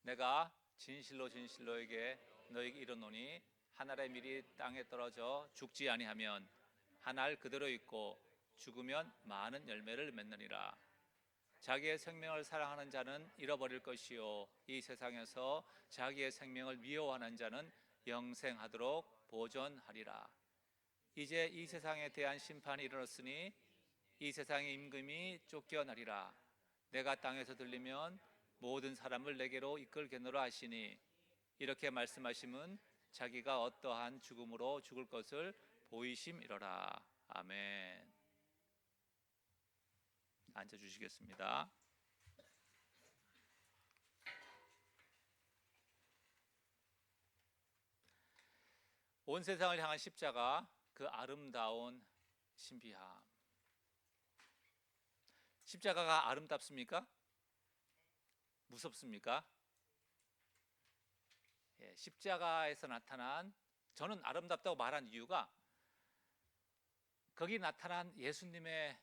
내가 진실로 진실로에게 너에게 이르노니 한 알의 밀이 땅에 떨어져 죽지 아니하면 한 알 그대로 있고 죽으면 많은 열매를 맺느니라. 자기의 생명을 사랑하는 자는 잃어버릴 것이요 이 세상에서 자기의 생명을 미워하는 자는 영생하도록 보존하리라. 이제 이 세상에 대한 심판이 이르렀으니 이 세상의 임금이 쫓겨나리라. 내가 땅에서 들리면 모든 사람을 내게로 이끌겠노라 하시니, 이렇게 말씀하심은 자기가 어떠한 죽음으로 죽을 것을 보이심이로라. 아멘. 앉아주시겠습니다. 온 세상을 향한 십자가, 그 아름다운 신비함. 십자가가 아름답습니까? 무섭습니까? 십자가에서 나타난, 저는 아름답다고 말한 이유가 거기 나타난 예수님의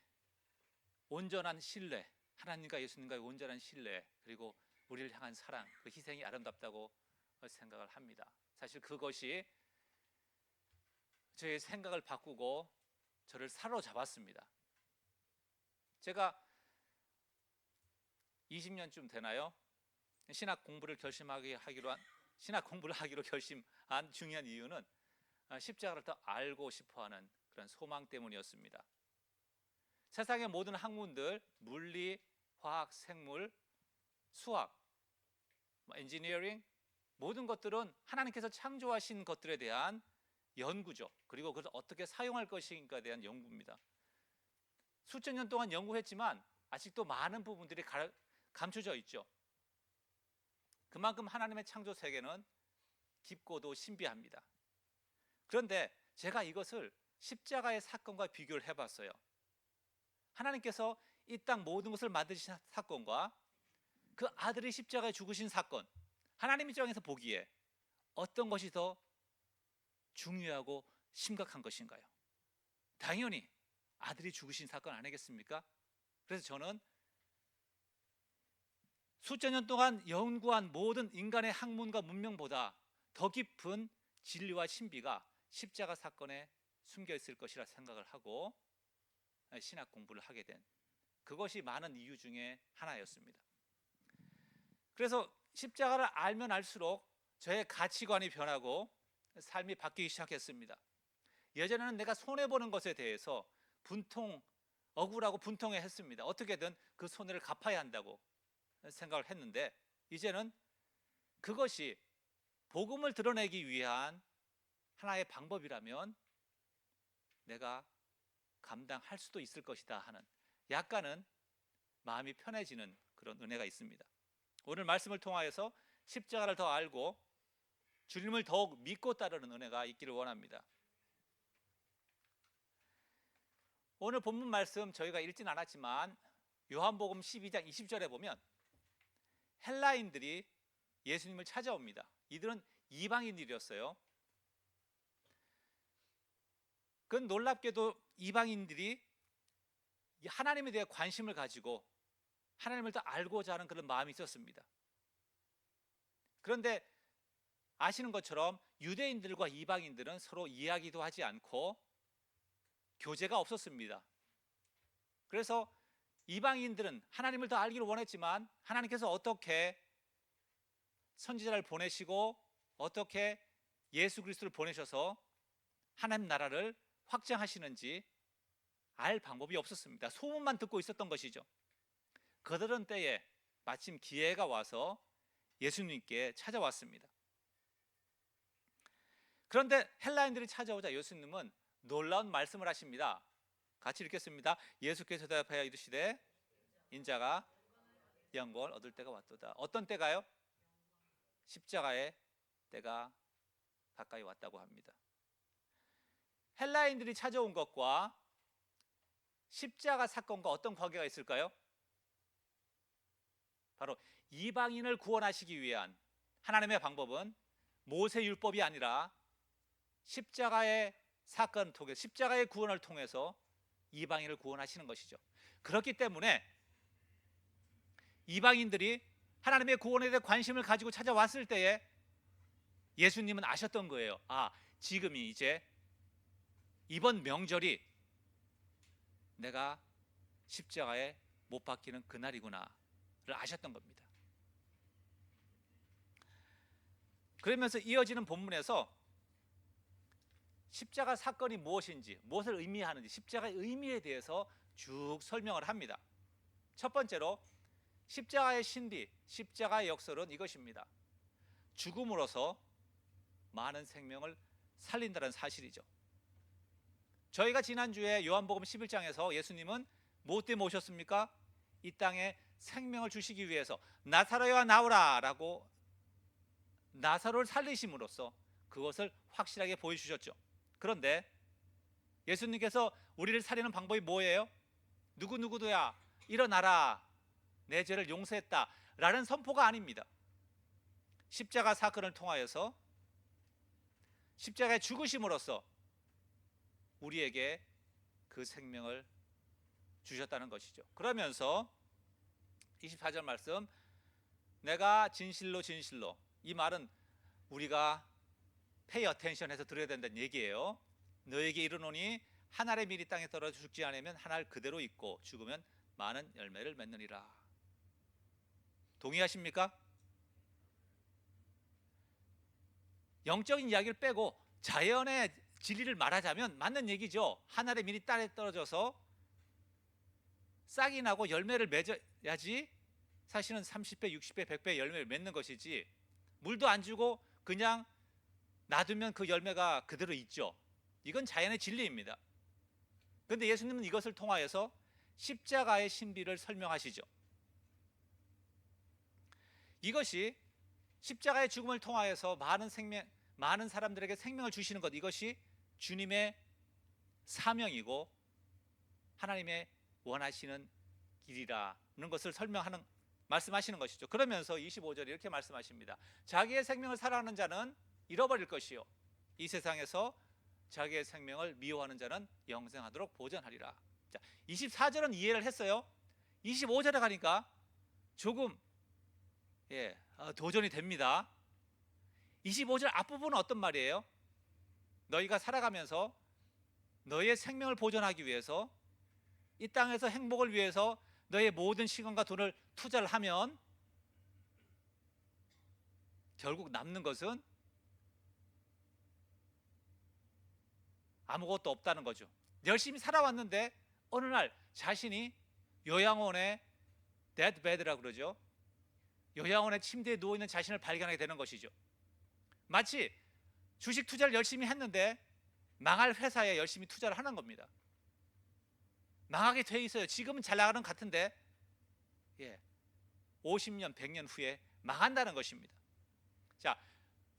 온전한 신뢰, 하나님과 예수님과의 온전한 신뢰, 그리고 우리를 향한 사랑, 그 희생이 아름답다고 생각을 합니다. 사실 그것이 저의 생각을 바꾸고 저를 사로잡았습니다. 제가 20년쯤 되나요? 신학 공부를 하기로 결심한 중요한 이유는 십자가를 더 알고 싶어하는 그런 소망 때문이었습니다. 세상의 모든 학문들, 물리, 화학, 생물, 수학, 엔지니어링, 모든 것들은 하나님께서 창조하신 것들에 대한 연구죠. 그리고 그것을 어떻게 사용할 것인가에 대한 연구입니다. 수천 년 동안 연구했지만 아직도 많은 부분들이 감춰져 있죠. 그만큼 하나님의 창조 세계는 깊고도 신비합니다. 그런데 제가 이것을 십자가의 사건과 비교를 해봤어요. 하나님께서 이 땅 모든 것을 만드신 사건과 그 아들이 십자가에 죽으신 사건, 하나님 입장에서 보기에 어떤 것이 더 중요하고 심각한 것인가요? 당연히 아들이 죽으신 사건 아니겠습니까? 그래서 저는 수천 년 동안 연구한 모든 인간의 학문과 문명보다 더 깊은 진리와 신비가 십자가 사건에 숨겨 있을 것이라 생각을 하고 신학 공부를 하게 된, 그것이 많은 이유 중에 하나였습니다. 그래서 십자가를 알면 알수록 저의 가치관이 변하고 삶이 바뀌기 시작했습니다. 예전에는 내가 손해보는 것에 대해서 억울하고 분통해 했습니다. 어떻게든 그 손해를 갚아야 한다고 생각을 했는데, 이제는 그것이 복음을 드러내기 위한 하나의 방법이라면 내가 감당할 수도 있을 것이다 하는 약간은 마음이 편해지는 그런 은혜가 있습니다. 오늘 말씀을 통하여서 십자가를 더 알고 주님을 더욱 믿고 따르는 은혜가 있기를 원합니다. 오늘 본문 말씀 저희가 읽진 않았지만 요한복음 12장 20절에 보면 헬라인들이 예수님을 찾아옵니다. 이들은 이방인들이었어요. 그 놀랍게도 이방인들이 하나님에 대해 관심을 가지고 하나님을 더 알고자 하는 그런 마음이 있었습니다. 그런데 아시는 것처럼 유대인들과 이방인들은 서로 이야기도 하지 않고 교제가 없었습니다. 그래서 이방인들은 하나님을 더 알기를 원했지만 하나님께서 어떻게 선지자를 보내시고 어떻게 예수 그리스도를 보내셔서 하나님 나라를 확장하시는지 알 방법이 없었습니다. 소문만 듣고 있었던 것이죠. 그러던 때에 마침 기회가 와서 예수님께 찾아왔습니다. 그런데 헬라인들이 찾아오자 예수님은 놀라운 말씀을 하십니다. 같이 읽겠습니다. 예수께서 대답하여 이르시되 인자가 영광을 얻을 때가 왔도다. 어떤 때가요? 십자가의 때가 가까이 왔다고 합니다. 헬라인들이 찾아온 것과 십자가 사건과 어떤 관계가 있을까요? 바로 이방인을 구원하시기 위한 하나님의 방법은 모세 율법이 아니라 십자가의 사건을 통해 십자가의 구원을 통해서 이방인을 구원하시는 것이죠. 그렇기 때문에 이방인들이 하나님의 구원에 대해 관심을 가지고 찾아왔을 때에 예수님은 아셨던 거예요. 아, 지금이 이제 이번 명절이 내가 십자가에 못 박히는 그날이구나를 아셨던 겁니다. 그러면서 이어지는 본문에서 십자가 사건이 무엇인지, 무엇을 의미하는지, 십자가의 의미에 대해서 쭉 설명을 합니다. 첫 번째로 십자가의 신비, 십자가의 역설은 이것입니다. 죽음으로써 많은 생명을 살린다는 사실이죠. 저희가 지난주에 요한복음 11장에서 예수님은 무엇 때문에 오셨습니까? 이 땅에 생명을 주시기 위해서 나사로야 나오라 라고 나사로를 살리심으로써 그것을 확실하게 보여주셨죠. 그런데 예수님께서 우리를 살리는 방법이 뭐예요? 누구누구도야 일어나라, 내 죄를 용서했다 라는 선포가 아닙니다. 십자가 사건을 통하여서 십자가의 죽으심으로써 우리에게 그 생명을 주셨다는 것이죠. 그러면서 24절 말씀, 내가 진실로 진실로, 이 말은 우리가 pay attention 해서 들어야 된다는 얘기예요. 너에게 이르노니 한 알의 밀이 땅에 떨어져 죽지 않으면 한 알 그대로 있고 죽으면 많은 열매를 맺느니라. 동의하십니까? 영적인 이야기를 빼고 자연의 진리를 말하자면 맞는 얘기죠. 한 알의 밀이 땅에 떨어져서 싹이 나고 열매를 맺어야지 사실은 30배, 60배, 100배 열매를 맺는 것이지, 물도 안 주고 그냥 놔두면 그 열매가 그대로 있죠. 이건 자연의 진리입니다. 그런데 예수님은 이것을 통하여서 십자가의 신비를 설명하시죠. 이것이 십자가의 죽음을 통하여서 많은 사람들에게 생명을 주시는 것, 이것이 주님의 사명이고 하나님의 원하시는 길이라는 것을 말씀하시는 것이죠. 그러면서 25절에 이렇게 말씀하십니다. 자기의 생명을 사랑하는 자는 잃어버릴 것이요, 이 세상에서 자기의 생명을 미워하는 자는 영생하도록 보전하리라. 자, 24절은 이해를 했어요. 25절에 가니까 조금 도전이 됩니다. 25절 앞부분은 어떤 말이에요? 너희가 살아가면서 너희의 생명을 보존하기 위해서, 이 땅에서 행복을 위해서 너의 모든 시간과 돈을 투자를 하면 결국 남는 것은 아무것도 없다는 거죠. 열심히 살아왔는데 어느 날 자신이 요양원에 데드베드라고 그러죠. 요양원의 침대에 누워있는 자신을 발견하게 되는 것이죠. 마치 주식 투자를 열심히 했는데 망할 회사에 열심히 투자를 하는 겁니다. 망하게 돼 있어요. 지금은 잘 나가는 것 같은데 50년, 100년 후에 망한다는 것입니다. 자,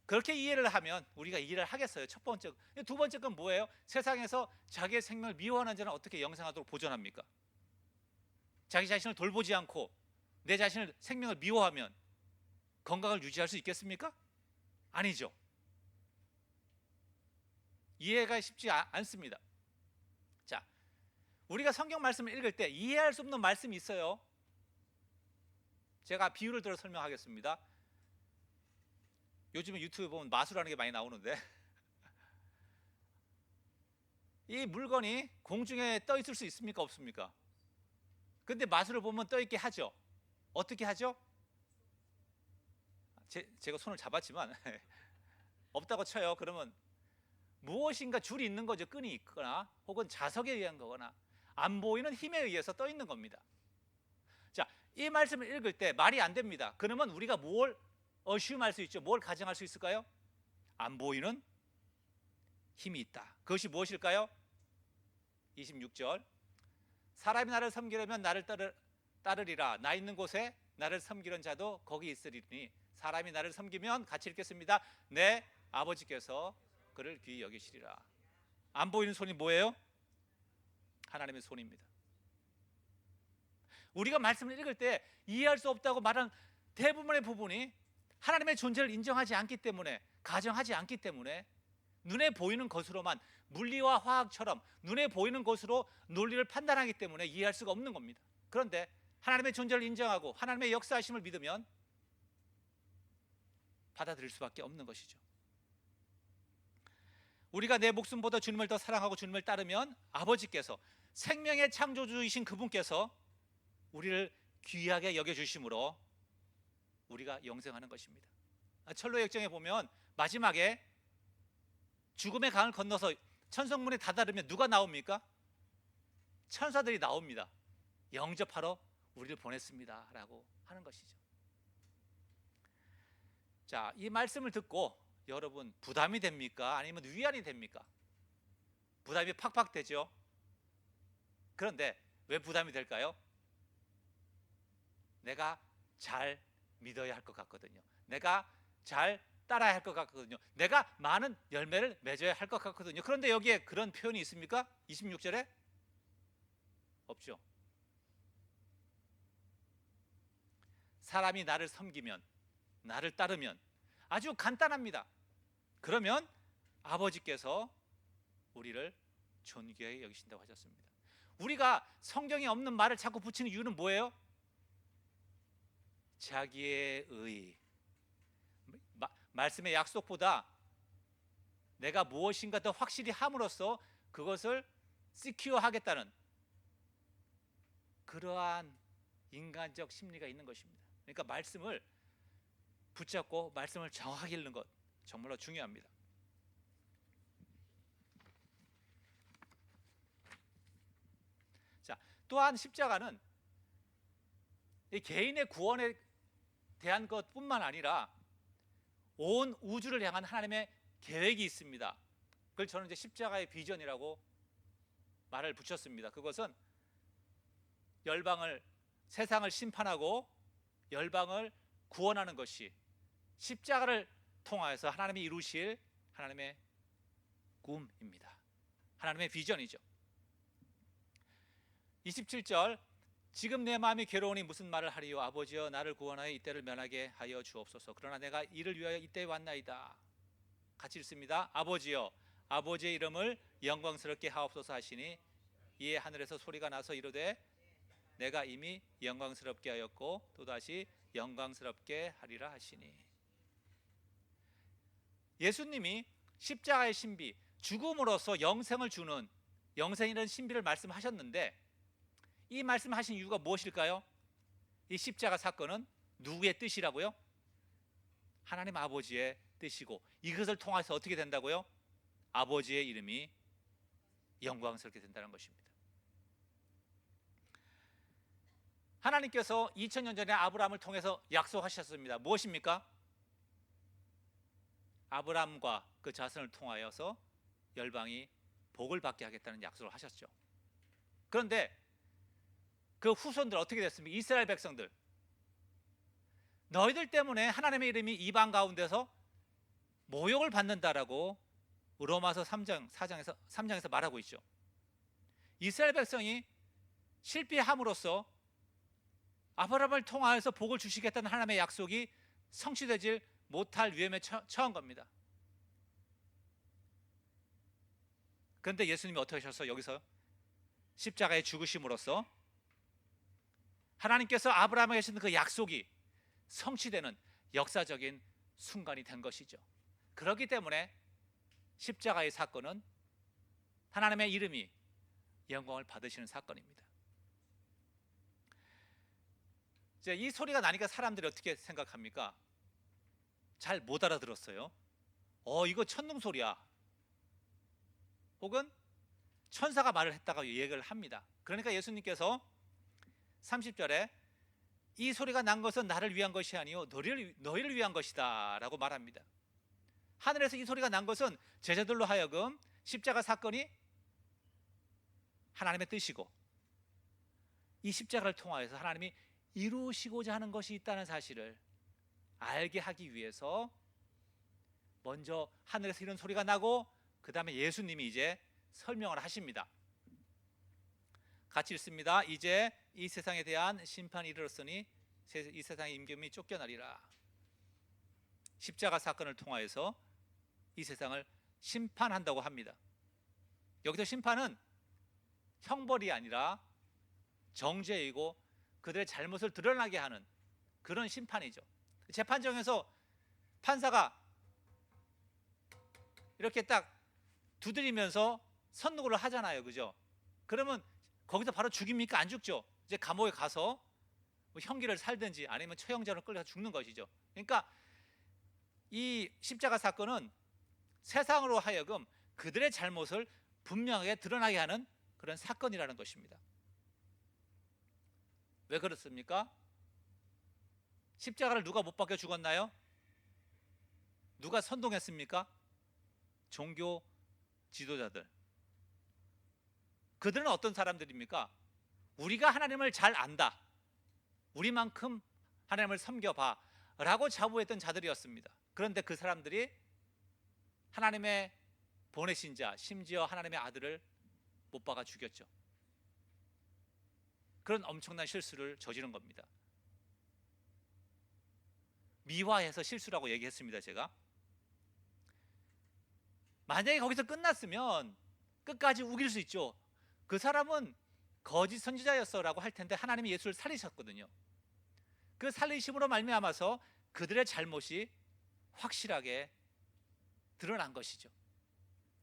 그렇게 이해를 하면 우리가 이해를 하겠어요. 첫 번째. 두 번째 건 뭐예요? 세상에서 자기의 생명을 미워하는 자는 어떻게 영생하도록 보존합니까? 자기 자신을 돌보지 않고 내 자신을, 생명을 미워하면 건강을 유지할 수 있겠습니까? 아니죠. 이해가 쉽지 않습니다. 자, 우리가 성경 말씀을 읽을 때 이해할 수 없는 말씀이 있어요. 제가 비유를 들어 설명하겠습니다. 요즘에 유튜브 보면 마술하는 게 많이 나오는데 이 물건이 공중에 떠 있을 수 있습니까? 없습니까? 근데 마술을 보면 떠 있게 하죠. 어떻게 하죠? 제가 손을 잡았지만 없다고 쳐요. 그러면 무엇인가 줄이 있는 거죠. 끈이 있거나 혹은 자석에 의한 거거나 안 보이는 힘에 의해서 떠 있는 겁니다. 자, 이 말씀을 읽을 때 말이 안 됩니다. 그러면 우리가 뭘 assume 할 수 있죠? 뭘 가정할 수 있을까요? 안 보이는 힘이 있다. 그것이 무엇일까요? 26절, 사람이 나를 섬기려면 나를 따르리라. 나 있는 곳에 나를 섬기는 자도 거기 있으리니 사람이 나를 섬기면, 같이 읽겠습니다. 내 아버지께서 그를 귀히 여기시리라. 안 보이는 손이 뭐예요? 하나님의 손입니다. 우리가 말씀을 읽을 때 이해할 수 없다고 말한 대부분의 부분이 하나님의 존재를 인정하지 않기 때문에, 가정하지 않기 때문에 눈에 보이는 것으로만, 물리와 화학처럼 눈에 보이는 것으로 논리를 판단하기 때문에 이해할 수가 없는 겁니다. 그런데 하나님의 존재를 인정하고 하나님의 역사하심을 믿으면 받아들일 수밖에 없는 것이죠. 우리가 내 목숨보다 주님을 더 사랑하고 주님을 따르면 아버지께서, 생명의 창조주이신 그분께서 우리를 귀하게 여겨주심으로 우리가 영생하는 것입니다. 철로의 역정에 보면 마지막에 죽음의 강을 건너서 천성문에 다다르면 누가 나옵니까? 천사들이 나옵니다. 영접하러 우리를 보냈습니다 라고 하는 것이죠. 자, 이 말씀을 듣고 여러분 부담이 됩니까? 아니면 위안이 됩니까? 부담이 팍팍 되죠. 그런데 왜 부담이 될까요? 내가 잘 믿어야 할 것 같거든요. 내가 잘 따라야 할 것 같거든요. 내가 많은 열매를 맺어야 할 것 같거든요. 그런데 여기에 그런 표현이 있습니까? 26절에 없죠. 사람이 나를 섬기면, 나를 따르면, 아주 간단합니다. 그러면 아버지께서 우리를 존귀하게 여기신다고 하셨습니다. 우리가 성경에 없는 말을 자꾸 붙이는 이유는 뭐예요? 자기의 의, 말씀의 약속보다 내가 무엇인가 더 확실히 함으로써 그것을 시큐어 하겠다는 그러한 인간적 심리가 있는 것입니다. 그러니까 말씀을 붙잡고 말씀을 정확하게 읽는 것 정말로 중요합니다. 자, 또한 십자가는 이 개인의 구원에 대한 것뿐만 아니라 온 우주를 향한 하나님의 계획이 있습니다. 그걸 저는 이제 십자가의 비전이라고 말을 붙였습니다. 그것은 열방을, 세상을 심판하고 열방을 구원하는 것이 십자가를 통하여서 하나님이 이루실 하나님의 꿈입니다. 하나님의 비전이죠. 27절, 지금 내 마음이 괴로우니 무슨 말을 하리요? 아버지여, 나를 구원하여 이때를 면하게 하여 주옵소서. 그러나 내가 이를 위하여 이때에 왔나이다. 같이 읽습니다. 아버지여, 아버지의 이름을 영광스럽게 하옵소서 하시니 이에 하늘에서 소리가 나서 이르되 내가 이미 영광스럽게 하였고 또다시 영광스럽게 하리라 하시니. 예수님이 십자가의 신비, 죽음으로써 영생을 주는 영생이라는 신비를 말씀하셨는데 이 말씀하신 이유가 무엇일까요? 이 십자가 사건은 누구의 뜻이라고요? 하나님 아버지의 뜻이고 이것을 통해서 어떻게 된다고요? 아버지의 이름이 영광스럽게 된다는 것입니다. 하나님께서 2000년 전에 아브라함을 통해서 약속하셨습니다. 무엇입니까? 아브라함과 그 자손을 통하여서 열방이 복을 받게 하겠다는 약속을 하셨죠. 그런데 그 후손들 어떻게 됐습니까? 이스라엘 백성들, 너희들 때문에 하나님의 이름이 이방 가운데서 모욕을 받는다라고 로마서 3장에서 말하고 있죠. 이스라엘 백성이 실패함으로써 아브라함을 통하여서 복을 주시겠다는 하나님의 약속이 성취되질 못할 위험에 처한 겁니다. 그런데 예수님이 어떻게 하셔서 여기서 십자가에 죽으심으로써 하나님께서 아브라함에게 하신 그 약속이 성취되는 역사적인 순간이 된 것이죠. 그렇기 때문에 십자가의 사건은 하나님의 이름이 영광을 받으시는 사건입니다. 이제 이 소리가 나니까 사람들이 어떻게 생각합니까? 잘 못 알아들었어요. 이거 천둥 소리야. 혹은 천사가 말을 했다가 얘기를 합니다. 그러니까 예수님께서 30절에 이 소리가 난 것은 나를 위한 것이 아니요 너희를 위한 것이다 라고 말합니다. 하늘에서 이 소리가 난 것은 제자들로 하여금 십자가 사건이 하나님의 뜻이고 이 십자가를 통하여서 하나님이 이루시고자 하는 것이 있다는 사실을 알게 하기 위해서 먼저 하늘에서 이런 소리가 나고 그 다음에 예수님이 이제 설명을 하십니다. 같이 읽습니다. 이제 이 세상에 대한 심판이 이르렀으니 이 세상의 임금이 쫓겨나리라. 십자가 사건을 통하여서 이 세상을 심판한다고 합니다. 여기서 심판은 형벌이 아니라 정죄이고 그들의 잘못을 드러나게 하는 그런 심판이죠. 재판정에서 판사가 이렇게 딱 두드리면서 선고를 하잖아요. 그죠? 그러면 거기서 바로 죽입니까? 안 죽죠. 이제 감옥에 가서 뭐 형기를 살든지 아니면 처형자로 끌려서 죽는 것이죠. 그러니까 이 십자가 사건은 세상으로 하여금 그들의 잘못을 분명하게 드러나게 하는 그런 사건이라는 것입니다. 왜 그렇습니까? 십자가를 누가 못 박혀 죽었나요? 누가 선동했습니까? 종교 지도자들. 그들은 어떤 사람들입니까? 우리가 하나님을 잘 안다, 우리만큼 하나님을 섬겨봐 라고 자부했던 자들이었습니다. 그런데 그 사람들이 하나님의 보내신 자, 심지어 하나님의 아들을 못 박아 죽였죠. 그런 엄청난 실수를 저지른 겁니다. 미화해서 실수라고 얘기했습니다. 제가 만약에 거기서 끝났으면 끝까지 우길 수 있죠. 그 사람은 거짓 선지자였어 라고 할 텐데 하나님이 예수를 살리셨거든요. 그 살리심으로 말미암아서 그들의 잘못이 확실하게 드러난 것이죠.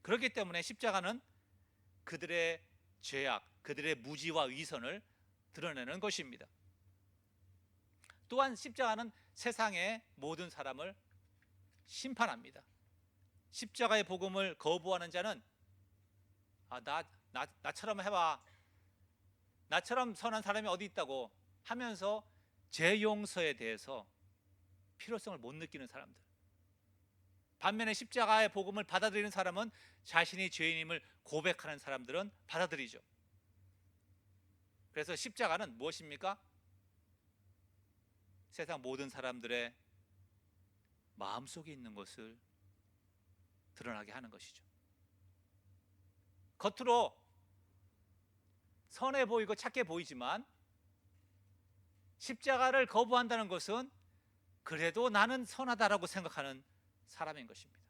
그렇기 때문에 십자가는 그들의 죄악, 그들의 무지와 위선을 드러내는 것입니다. 또한 십자가는 세상의 모든 사람을 심판합니다. 십자가의 복음을 거부하는 자는 나처럼 해봐, 나처럼 선한 사람이 어디 있다고 하면서 죄 용서에 대해서 필요성을 못 느끼는 사람들. 반면에 십자가의 복음을 받아들이는 사람은 자신이 죄인임을 고백하는 사람들은 받아들이죠. 그래서 십자가는 무엇입니까? 세상 모든 사람들의 마음속에 있는 것을 드러나게 하는 것이죠. 겉으로 선해 보이고 착해 보이지만 십자가를 거부한다는 것은 그래도 나는 선하다라고 생각하는 사람인 것입니다.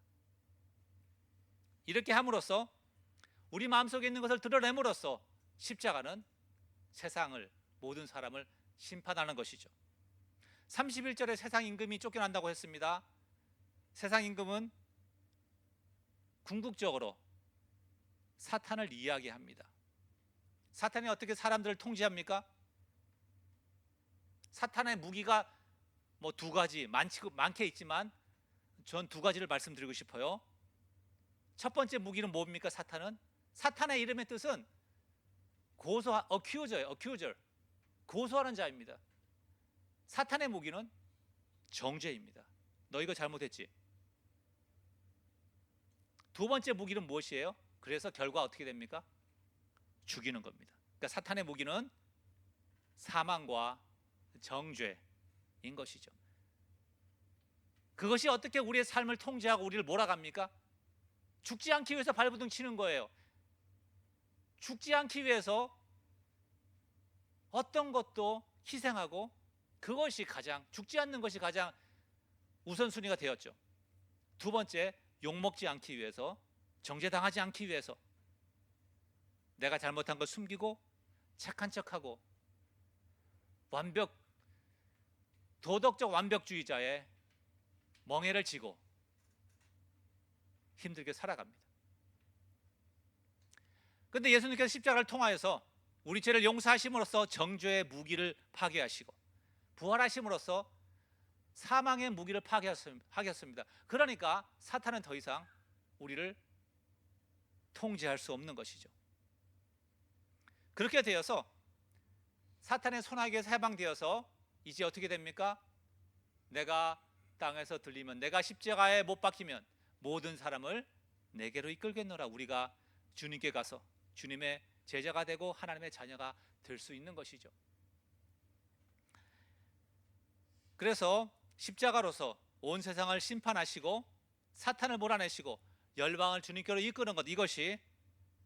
이렇게 함으로써 우리 마음속에 있는 것을 드러냄으로써 십자가는 세상을, 모든 사람을 심판하는 것이죠. 31절에 세상 임금이 쫓겨난다고 했습니다. 세상 임금은 궁극적으로 사탄을 이야기합니다. 사탄이 어떻게 사람들을 통제합니까? 사탄의 무기가 뭐 두 가지, 많게 있지만 전 두 가지를 말씀드리고 싶어요. 첫 번째 무기는 뭡니까? 사탄의 이름의 뜻은 accuser, 고소하는 자입니다. 사탄의 무기는 정죄입니다. 너 이거 잘못했지? 두 번째 무기는 무엇이에요? 그래서 결과 어떻게 됩니까? 죽이는 겁니다. 그러니까 사탄의 무기는 사망과 정죄인 것이죠. 그것이 어떻게 우리의 삶을 통제하고 우리를 몰아갑니까? 죽지 않기 위해서 발버둥 치는 거예요. 죽지 않기 위해서 어떤 것도 희생하고 죽지 않는 것이 가장 우선순위가 되었죠. 두 번째, 욕먹지 않기 위해서, 정죄당하지 않기 위해서 내가 잘못한 걸 숨기고 착한 척하고 도덕적 완벽주의자의 멍에를 지고 힘들게 살아갑니다. 그런데 예수님께서 십자가를 통하여서 우리 죄를 용서하심으로써 정죄의 무기를 파괴하시고 부활하심으로써 사망의 무기를 파괴하셨습니다. 그러니까 사탄은 더 이상 우리를 통제할 수 없는 것이죠. 그렇게 되어서 사탄의 손아귀에서 해방되어서 이제 어떻게 됩니까? 내가 땅에서 들리면, 내가 십자가에 못 박히면 모든 사람을 내게로 이끌겠노라. 우리가 주님께 가서 주님의 제자가 되고 하나님의 자녀가 될 수 있는 것이죠. 그래서 십자가로서 온 세상을 심판하시고 사탄을 몰아내시고 열방을 주님께로 이끄는 것, 이것이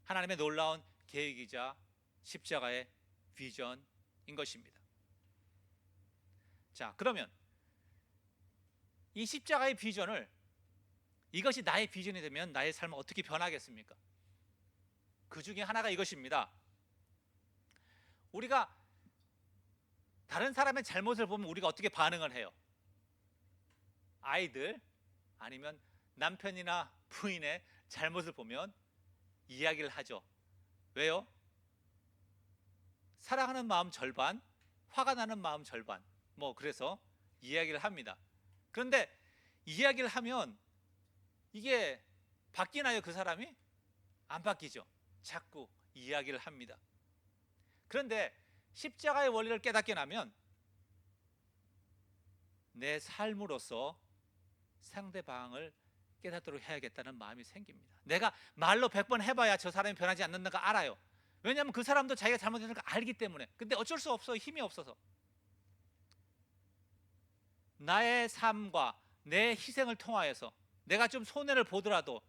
하나님의 놀라운 계획이자 십자가의 비전인 것입니다. 자, 그러면 이 십자가의 비전을, 이것이 나의 비전이 되면 나의 삶은 어떻게 변하겠습니까? 그 중에 하나가 이것입니다. 우리가 다른 사람의 잘못을 보면 우리가 어떻게 반응을 해요? 아이들, 아니면 남편이나 부인의 잘못을 보면 이야기를 하죠. 왜요? 사랑하는 마음 절반, 화가 나는 마음 절반. 그래서 이야기를 합니다. 그런데 이야기를 하면 이게 바뀌나요, 그 사람이? 안 바뀌죠. 자꾸 이야기를 합니다. 그런데 십자가의 원리를 깨닫게 나면 내 삶으로서 상대방을 깨닫도록 해야겠다는 마음이 생깁니다. 내가 말로 100번 해봐야 저 사람이 변하지 않는다는 거 알아요. 왜냐하면 그 사람도 자기가 잘못했는 걸 알기 때문에. 근데 어쩔 수 없어요. 힘이 없어서. 나의 삶과 내 희생을 통하여서 내가 좀 손해를 보더라도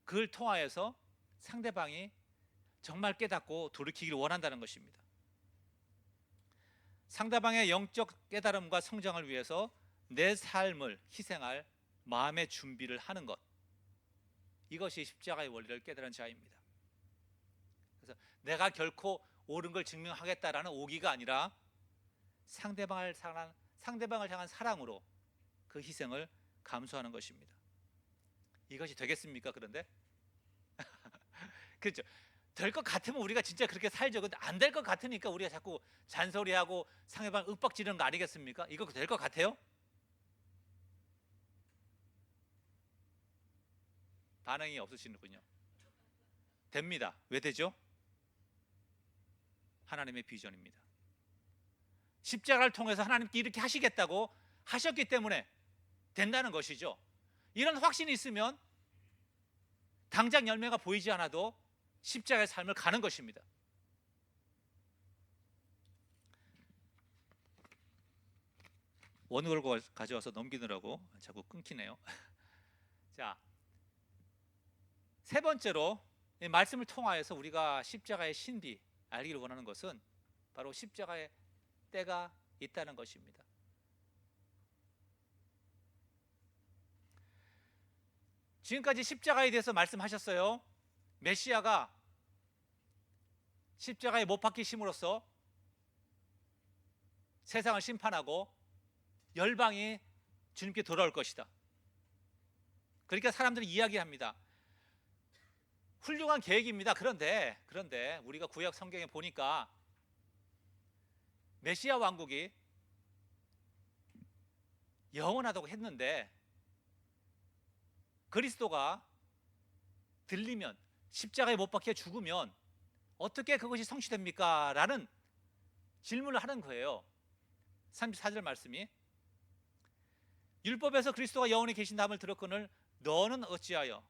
그걸 통하여서 상대방이 정말 깨닫고 돌이키기를 원한다는 것입니다. 상대방의 영적 깨달음과 성장을 위해서 내 삶을 희생할 마음의 준비를 하는 것, 이것이 십자가의 원리를 깨달은 자입니다. 그래서 내가 결코 옳은 걸 증명하겠다라는 오기가 아니라 상대방을 향한 사랑으로 그 희생을 감수하는 것입니다. 이것이 되겠습니까? 그런데 그렇죠. 될 것 같으면 우리가 진짜 그렇게 살죠. 근데 안 될 것 같으니까 우리가 자꾸 잔소리하고 상대방 윽박지르는 거 아니겠습니까? 이거 될 것 같아요? 반응이 없으시는군요. 됩니다. 왜 되죠? 하나님의 비전입니다. 십자가를 통해서 하나님께 이렇게 하시겠다고 하셨기 때문에 된다는 것이죠. 이런 확신이 있으면 당장 열매가 보이지 않아도 십자가의 삶을 가는 것입니다. 원고를 가져와서 넘기느라고 자꾸 끊기네요. 자, 세 번째로 이 말씀을 통하여서 우리가 십자가의 신비 알기를 원하는 것은 바로 십자가의 때가 있다는 것입니다. 지금까지 십자가에 대해서 말씀하셨어요. 메시아가 십자가에 못 박히심으로써 세상을 심판하고 열방이 주님께 돌아올 것이다. 그러니까 사람들이 이야기합니다. 훌륭한 계획입니다. 그런데 우리가 구약 성경에 보니까 메시아 왕국이 영원하다고 했는데 그리스도가 들리면 십자가에 못 박혀 죽으면 어떻게 그것이 성취됩니까? 라는 질문을 하는 거예요. 34절 말씀이 율법에서 그리스도가 영원히 계신다함을 들었거늘 너는 어찌하여,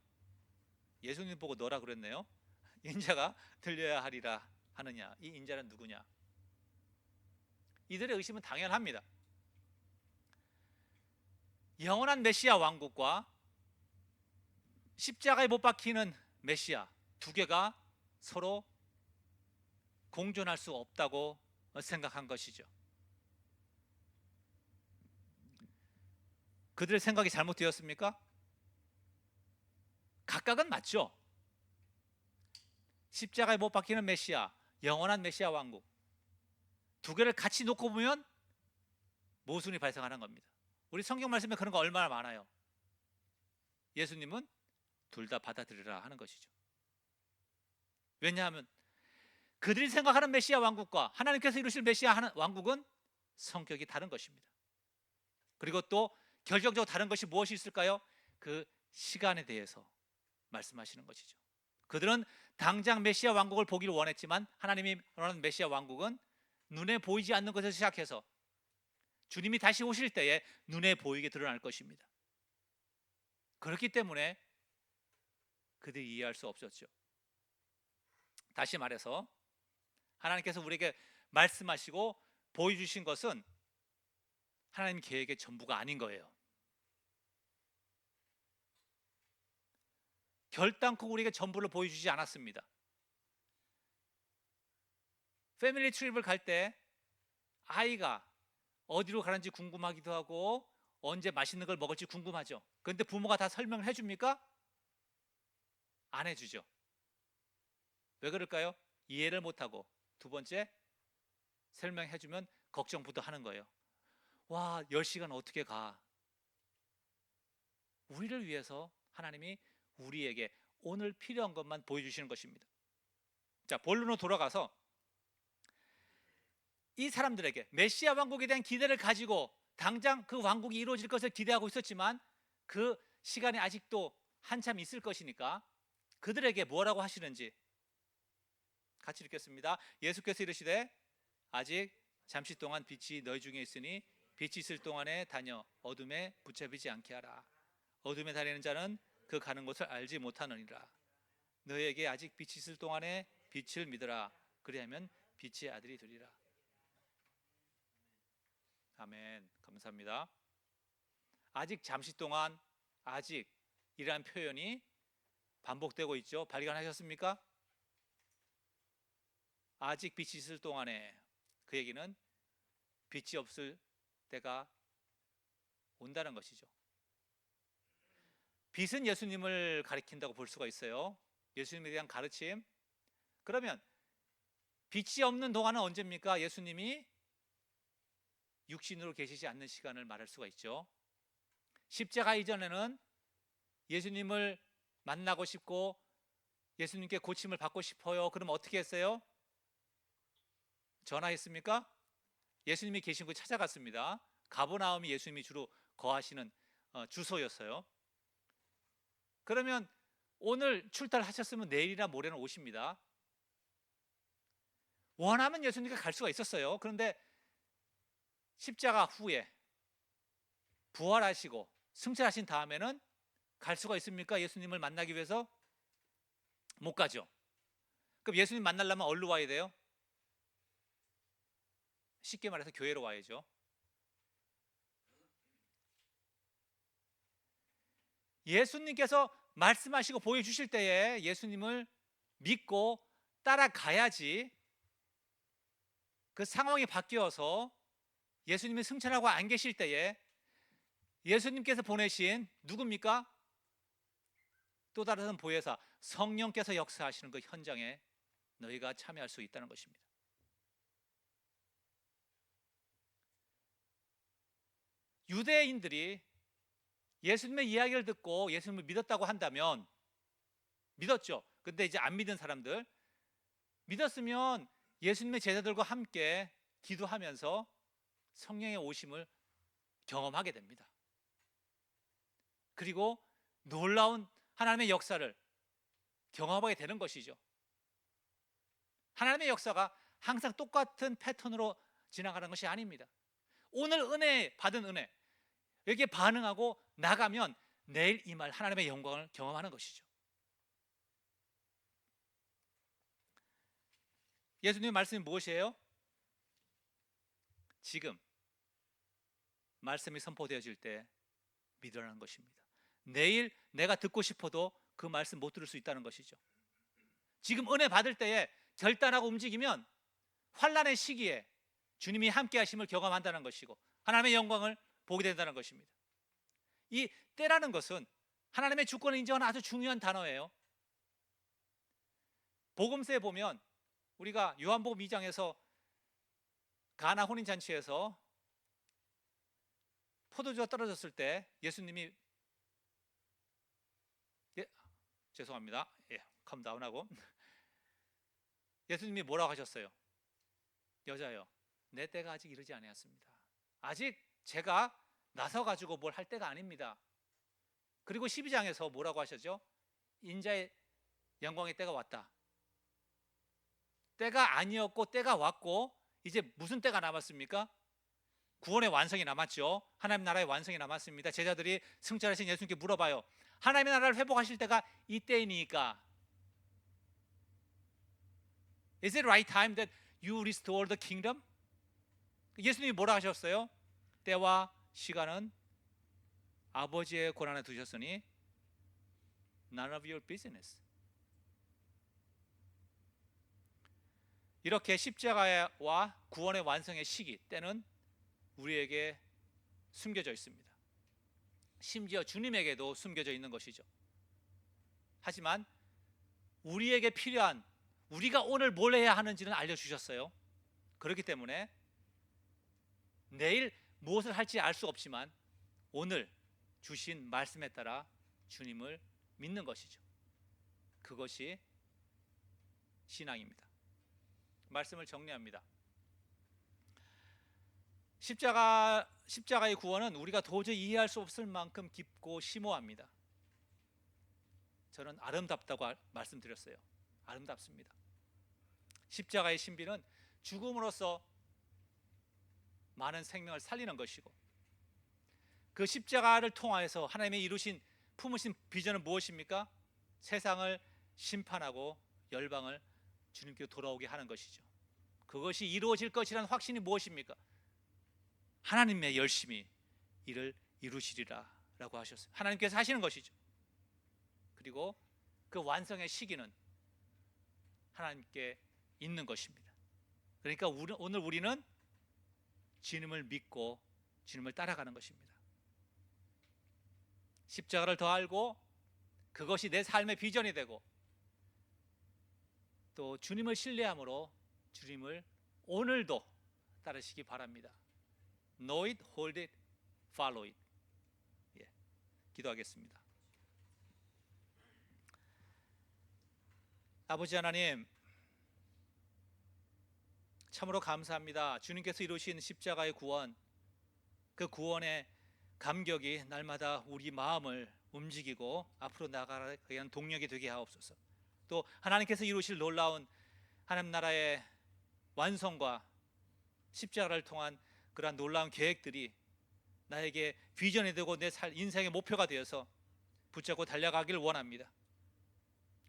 예수님 보고 너라 그랬네요. 인자가 들려야 하리라 하느냐. 이 인자는 누구냐? 이들의 의심은 당연합니다. 영원한 메시아 왕국과 십자가에 못 박히는 메시아 두 개가 서로 공존할 수 없다고 생각한 것이죠. 그들의 생각이 잘못되었습니까? 각각은 맞죠. 십자가에 못 박히는 메시아, 영원한 메시아 왕국 두 개를 같이 놓고 보면 모순이 발생하는 겁니다. 우리 성경 말씀에 그런 거 얼마나 많아요. 예수님은 둘 다 받아들이라 하는 것이죠. 왜냐하면 그들이 생각하는 메시아 왕국과 하나님께서 이루실 메시아 왕국은 성격이 다른 것입니다. 그리고 또 결정적으로 다른 것이 무엇이 있을까요? 그 시간에 대해서 말씀하시는 것이죠. 그들은 당장 메시아 왕국을 보기를 원했지만 하나님이 원하는 메시아 왕국은 눈에 보이지 않는 것에서 시작해서 주님이 다시 오실 때에 눈에 보이게 드러날 것입니다. 그렇기 때문에 그들이 이해할 수 없었죠. 다시 말해서 하나님께서 우리에게 말씀하시고 보여주신 것은 하나님 계획의 전부가 아닌 거예요. 결단코 우리에게 전부를 보여주지 않았습니다. 패밀리 트립을 갈 때 아이가 어디로 가는지 궁금하기도 하고 언제 맛있는 걸 먹을지 궁금하죠. 그런데 부모가 다 설명을 해줍니까? 안 해주죠. 왜 그럴까요? 이해를 못하고, 두 번째, 설명해주면 걱정부터 하는 거예요. 와, 10시간 어떻게 가? 우리를 위해서 하나님이 우리에게 오늘 필요한 것만 보여주시는 것입니다. 자, 본론으로 돌아가서 이 사람들에게 메시아 왕국에 대한 기대를 가지고 당장 그 왕국이 이루어질 것을 기대하고 있었지만 그 시간이 아직도 한참 있을 것이니까 그들에게 뭐라고 하시는지 같이 읽겠습니다. 예수께서 이르시되 아직 잠시 동안 빛이 너희 중에 있으니 빛이 있을 동안에 다녀 어둠에 붙잡히지 않게 하라. 어둠에 다니는 자는 그 가는 곳을 알지 못하느니라. 너희에게 아직 빛이 있을 동안에 빛을 믿으라. 그리하면 빛의 아들이 되리라. 아멘. 감사합니다. 아직 잠시 동안, 아직이라는 표현이 반복되고 있죠. 발견하셨습니까? 아직 빛이 있을 동안에, 그 얘기는 빛이 없을 때가 온다는 것이죠. 빛은 예수님을 가리킨다고 볼 수가 있어요. 예수님에 대한 가르침. 그러면 빛이 없는 동안은 언제입니까? 예수님이 육신으로 계시지 않는 시간을 말할 수가 있죠. 십자가 이전에는 예수님을 만나고 싶고 예수님께 고침을 받고 싶어요. 그럼 어떻게 했어요? 전화했습니까? 예수님이 계신 곳 찾아갔습니다. 가버나움이 예수님이 주로 거하시는 주소였어요. 그러면 오늘 출타하셨으면 내일이나 모레는 오십니다. 원하면 예수님께 갈 수가 있었어요. 그런데 십자가 후에 부활하시고 승천하신 다음에는 갈 수가 있습니까? 예수님을 만나기 위해서 못 가죠. 그럼 예수님 만나려면 어디로 와야 돼요? 쉽게 말해서 교회로 와야죠. 예수님께서 말씀하시고 보여주실 때에 예수님을 믿고 따라가야지 그 상황이 바뀌어서 예수님이 승천하고 안 계실 때에 예수님께서 보내신 누굽니까? 또 다른 보혜사 성령께서 역사하시는 그 현장에 너희가 참여할 수 있다는 것입니다. 유대인들이 예수님의 이야기를 듣고 예수님을 믿었다고 한다면 믿었죠. 근데 이제 안 믿은 사람들 믿었으면 예수님의 제자들과 함께 기도하면서 성령의 오심을 경험하게 됩니다. 그리고 놀라운 하나님의 역사를 경험하게 되는 것이죠. 하나님의 역사가 항상 똑같은 패턴으로 지나가는 것이 아닙니다. 오늘 은혜 받은 은혜 여기에 반응하고 나가면 내일 이 말 하나님의 영광을 경험하는 것이죠. 예수님의 말씀이 무엇이에요? 지금 말씀이 선포되어질 때 믿으라는 것입니다. 내일 내가 듣고 싶어도 그 말씀 못 들을 수 있다는 것이죠. 지금 은혜 받을 때에 결단하고 움직이면 환난의 시기에 주님이 함께 하심을 경험한다는 것이고 하나님의 영광을 보게 된다는 것입니다. 이 때라는 것은 하나님의 주권을 인정하는 아주 중요한 단어예요. 복음서에 보면 우리가 요한복음 2장에서 가나 혼인잔치에서 포도주가 떨어졌을 때 예수님이 죄송합니다. 컴다운하고 예수님이 뭐라고 하셨어요? 여자여, 내 때가 아직 이르지 아니하였습니다. 아직 제가 나서 가지고 뭘 할 때가 아닙니다. 그리고 12장에서 뭐라고 하셨죠? 인자의 영광의 때가 왔다. 때가 아니었고 때가 왔고 이제 무슨 때가 남았습니까? 구원의 완성이 남았죠. 하나님 나라의 완성이 남았습니다. 제자들이 승천하신 예수님께 물어봐요. 하나님의 나라를 회복하실 때가 이때이니까 Is it right time that you restore the kingdom? 예수님이 뭐라 하셨어요? 때와 시간은 아버지의 권한에 두셨으니 none of your business. 이렇게 십자가와 구원의 완성의 시기 때는 우리에게 숨겨져 있습니다. 심지어 주님에게도 숨겨져 있는 것이죠. 하지만 우리에게 필요한 우리가 오늘 뭘 해야 하는지는 알려주셨어요. 그렇기 때문에 내일 무엇을 할지 알 수 없지만 오늘 주신 말씀에 따라 주님을 믿는 것이죠. 그것이 신앙입니다. 말씀을 정리합니다. 십자가의 구원은 우리가 도저히 이해할 수 없을 만큼 깊고 심오합니다. 저는 아름답다고 말씀드렸어요. 아름답습니다. 십자가의 신비는 죽음으로써 많은 생명을 살리는 것이고, 그 십자가를 통하여서 하나님의 품으신 비전은 무엇입니까? 세상을 심판하고 열방을 주님께로 돌아오게 하는 것이죠. 그것이 이루어질 것이라는 확신이 무엇입니까? 하나님의 열심히 이를 이루시리라 라고 하셨어요. 하나님께서 하시는 것이죠. 그리고 그 완성의 시기는 하나님께 있는 것입니다. 그러니까 오늘 우리는 주님을 믿고 주님을 따라가는 것입니다. 십자가를 더 알고 그것이 내 삶의 비전이 되고, 또 주님을 신뢰함으로 주님을 오늘도 따르시기 바랍니다. Know it, hold it, follow it. 기도하겠습니다. 아버지 하나님, 참으로 감사합니다. 주님께서 이루신 십자가의 구원, 그 구원의 감격이 날마다 우리 마음을 움직이고 앞으로 나아가게 하는 동력이 되게 하옵소서. 또 하나님께서 이루실 놀라운 하나님 나라의 완성과 십자가를 통한 그러한 놀라운 계획들이 나에게 비전이 되고 내 인생의 목표가 되어서 붙잡고 달려가길 원합니다.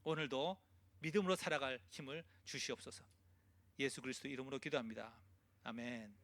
오늘도 믿음으로 살아갈 힘을 주시옵소서. 예수 그리스도 이름으로 기도합니다. 아멘.